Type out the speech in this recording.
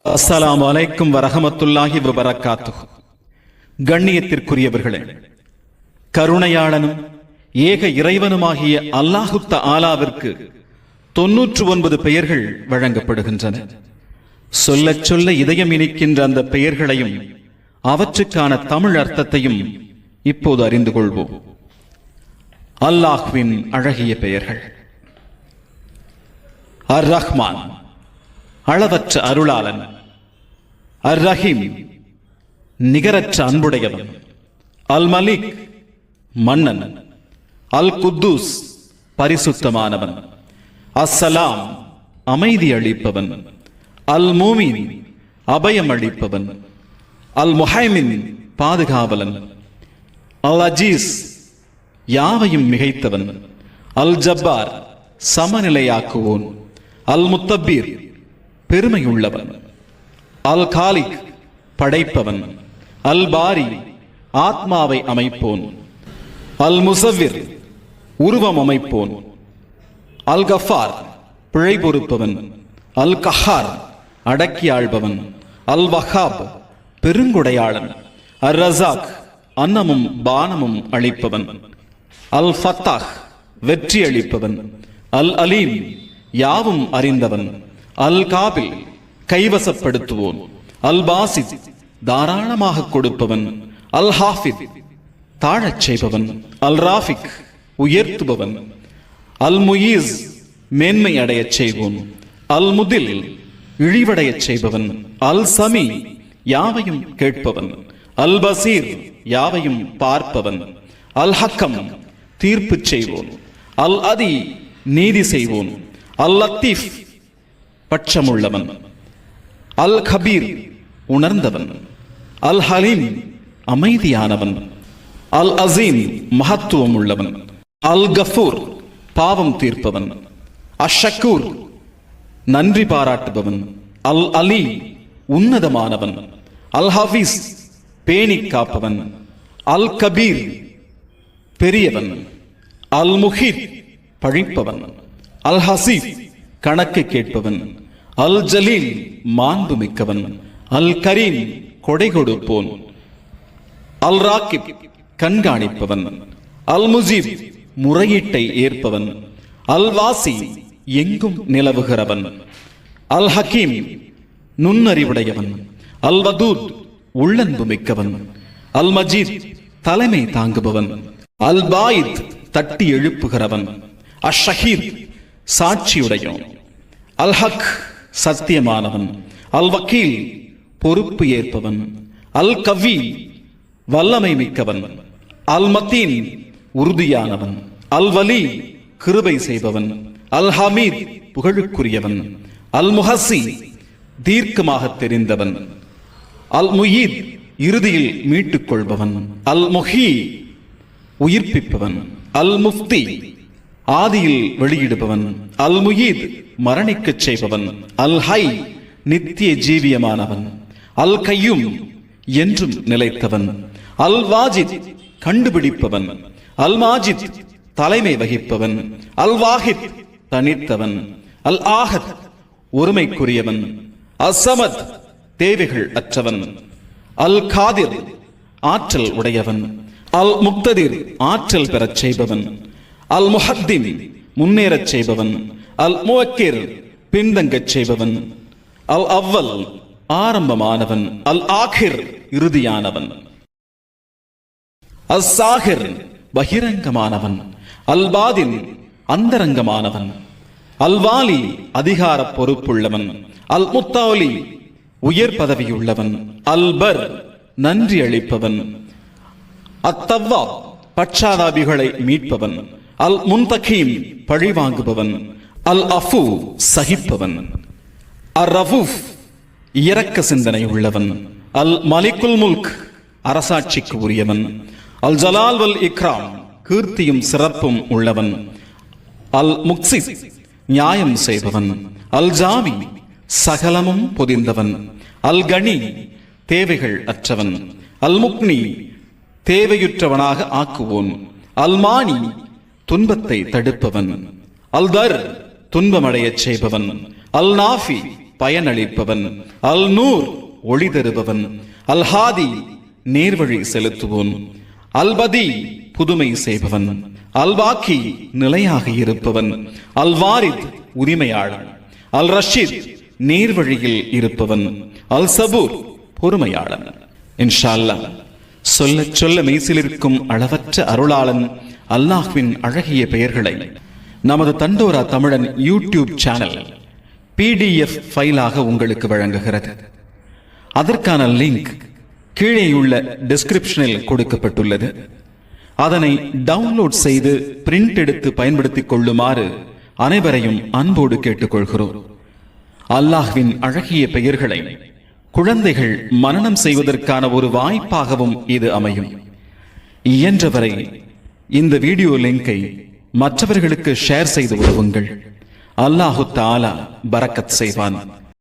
அஸ்ஸலாமு அலைக்கும் வரஹமத்துல்லாஹி வபரகாத்துஹு. கண்ணியத்திற்குரியவர்களே, கருணையாளனும் ஏக இறைவனுமாகிய அல்லாஹு தஆலாவிற்கு 99 பெயர்கள் வழங்கப்படுகின்றன. சொல்ல சொல்ல இதயம் இனிக்கின்ற அந்த பெயர்களையும் அவற்றுக்கான தமிழ் அர்த்தத்தையும் இப்போது அறிந்து கொள்வோம். அல்லாஹ்வின் அழகிய பெயர்கள். அர் ரஹ்மான், அளவற்ற அருளாளன். அர் ரஹீம், நிகரற்ற அன்புடையவன். அல் மலிக், மன்னன். அல் குத்தூஸ், பரிசுத்தமானவன். அஸ்ஸலாம், அமைதி அளிப்பவன். அல் மூமின், அபயம் அளிப்பவன். அல் முஹைமின், பாதுகாவலன். அல் அஜீஸ், யாவையும் மிகைத்தவன். அல் ஜப்பார், சமநிலையாக்குவோன். அல் முத்தப்பீர், பெருமையுள்ளவன். அல் காலிக், படைப்பவன். அல் பாரி, ஆத்மாவை அமைப்போன். அல் முசவ்விர், உருவம் அமைப்போன். அல் கஃபார், பிழை பொறுப்பவன். அல் கஹார், அடக்கி ஆள்பவன். அல் வஹாப், பெருங்குடையாளன். அர் ரஸாக், அன்னமும் பானமும் அளிப்பவன். அல் ஃபத்தாஹ், வெற்றி அளிப்பவன். அல் அலீம், யாவும் அறிந்தவன். அல் காபில், கைவசப்படுத்துவோன். அல் பாசித், தாராளமாக கொடுப்பவன். அல் ஹாஃபித், தாழச் செய்பவன். அல் ராஃபிக், உயர்த்துபவன். அல் முயீஸ், மேன்மை அடையச் செய்வோன். அல் முதில், இழிவடையச் செய்பவன். அல் சமி, யாவையும் கேட்பவன். அல் பசீர், யாவையும் பார்ப்பவன். அல் ஹக்கம், தீர்ப்பு செய்வோன். அல் அதி, நீதி செய்வோன். அல் லத்தீஃப், பட்சமுள்ளவன். அல் கபீர், உணர்ந்தவன். அல் ஹலீம், அமைதியானவன். அல் அசீம், மகத்துவம் உள்ளவன். அல் கஃபூர், பாவம் தீர்ப்பவன். அஷக்கூர், நன்றி பாராட்டுபவன். அல் அலி, உன்னதமானவன். அல் ஹபீஸ், பேணி காப்பவன். அல் கபீர், பெரியவன். அல் முஹீத், பழிப்பவன். அல் ஹசீப், கணக்கு கேட்பவன். அல் ஜலீல், மாண்பு மிக்கவன். அல் கரீம், கொடை கொடுப்போன். அல் ராக்கிப், கண்காணிப்பவன். அல் முஜீப், முறையீட்டை ஏற்பவன். அல் வாசி, எங்கும் நிலவுகிறவன். அல் ஹக்கீம், நுண்ணறிவுடையவன். அல் வதூத், உள்ளன்பு மிக்கவன். அல் மஜீத், தலைமை தாங்குபவன். அல் பாயித், தட்டி எழுப்புகிறவன். அஷ் ஷஹீத், சாட்சியுடையவன். அல் ஹக், சத்தியமானவன். அல் வக்கீல், பொறுப்பு ஏற்பவன். அல் கவி, வல்லமை மிக்கவன். அல் மத்தீன், உறுதியானவன். அல் வலி, கிருபை செய்பவன். அல் ஹமீத், புகழுக்குரியவன். அல் முஹசி, தீர்க்கமாக தெரிந்தவன். அல் முயீத், இறுதியில் மீட்டுக் கொள்பவன். அல் முஹி, உயிர்ப்பிப்பவன். அல் முஃப்தி, ஆதியில் வெளியிடுபவன். அல் முயீத், மரணிக்கச் செய்பவன். அல் ஹை, நித்திய ஜீவியமானவன். அல் கையும், என்றும் நிலைத்தவன். அல் வாஜித், கண்டுபிடிப்பவன். அல் மாஜித், தலைமை வகிப்பவன். அல் வாஹித், தனித்தவன். அல் ஆஹத், ஒருமைக்குரியவன். அஸ்ஸமத், தேவைகள் அற்றவன். அல் காதிர், ஆற்றல் உடையவன். அல் முக்ததிர், ஆற்றல் பெறச் செய்பவன். அல் முஹத்திம், முன்னேறச் செய்பவன். அல் முவக்கிர், பின்தங்கச் செய்பவன். அல் அவ்வல், ஆரம்பமானவன். அல் ஆகிர், இறுதியானவன். அல் சாஹிர், பகிரங்கமானவன். அல் பாதின், அந்தரங்கமானவன். அல் வாலி, அதிகார பொறுப்புள்ளவன். அல் முத்தாலி, உயர் பதவியுள்ளவன். அல் பர், நன்றி அளிப்பவன். அத்தவ்வா, பச்சாதாபிகளை மீட்பவன். அல் முன்தகீம், பழிவாங்குபவன். அல் அஃபு, சகிப்பவன். அர் ரஃபூஃப், இரக்க சிந்தனை உள்ளவன். அல் மலிக்குல் முல்க், அரசாட்சிக்கு உரியவன். அல் ஜலால் வல் இக்ராம், கீர்த்தியும் சிறப்பும் உள்ளவன். அல் முக்சித், நியாயம் செய்பவன். அல் ஜாமி, சகலமும் பொதிந்தவன். அல் கனி, தேவைகள் அற்றவன். அல் முக்னி, தேவையுற்றவனாக ஆக்குவோன். அல் மானி, துன்பத்தை தடுப்பவன். அல் தர், துன்பமடையச் செய்பவன். அல் நாஃபி, பயனளிப்பவன், அல் நூர் ஒளி தருபவன், அல் ஹாதி நேர்வழி செலுத்துவோன், அல் பதி புதுமை செய்பவன், அல் வாக்கி நிலையாக இருப்பவன், அல் வாரித் உரிமையாளன், அல் ரஷீத் நேர்வழியில் இருப்பவன், அல் சபூர் பொறுமையாளன். இன்ஷா அல்லாஹ் சொல்ல சொல்ல மெய்சிலிருக்கும் அளவற்ற அருளாளன் அல்லாஹ்வின் அழகிய பெயர்களை நமது தண்டோரா தமிழன் யூடியூப் சேனல் PDF ஃபைலாக உங்களுக்கு வழங்குகிறது. அதற்கான லிங்க் கீழேயுள்ள டிஸ்கிரிப்ஷனில் கொடுக்கப்பட்டுள்ளது. அதனை டவுன்லோட் செய்து பிரிண்ட் எடுத்து பயன்படுத்திக் கொள்ளுமாறு அனைவரையும் அன்போடு கேட்டுக்கொள்கிறோம். அல்லாஹ்வின் அழகிய பெயர்களை குழந்தைகள் மனனம் செய்வதற்கான ஒரு வாய்ப்பாகவும் இது அமையும். இயன்றவரை இந்த வீடியோ லிங்கை மற்றவர்களுக்கு ஷேர் செய்து உதவுங்கள். அல்லாஹு தஆலா பரக்கத் செய்வான்.